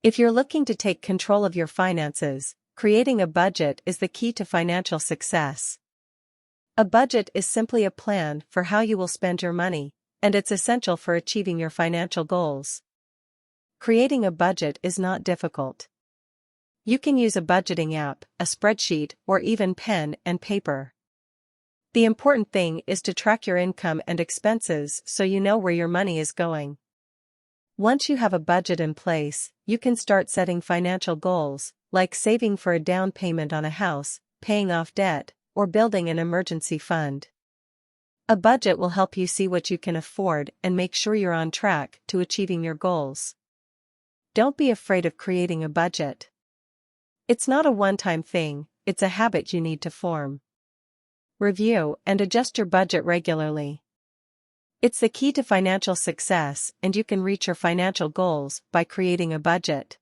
If you're looking to take control of your finances, creating a budget is the key to financial success. A budget is simply a plan for how you will spend your money, and it's essential for achieving your financial goals. Creating a budget is not difficult. You can use a budgeting app, a spreadsheet, or even pen and paper. The important thing is to track your income and expenses so you know where your money is going. Once you have a budget in place, you can start setting financial goals, like saving for a down payment on a house, paying off debt, or building an emergency fund. A budget will help you see what you can afford and make sure you're on track to achieving your goals. Don't be afraid of creating a budget. It's not a one-time thing, it's a habit you need to form. Review and adjust your budget regularly. It's the key to financial success, and you can reach your financial goals by creating a budget.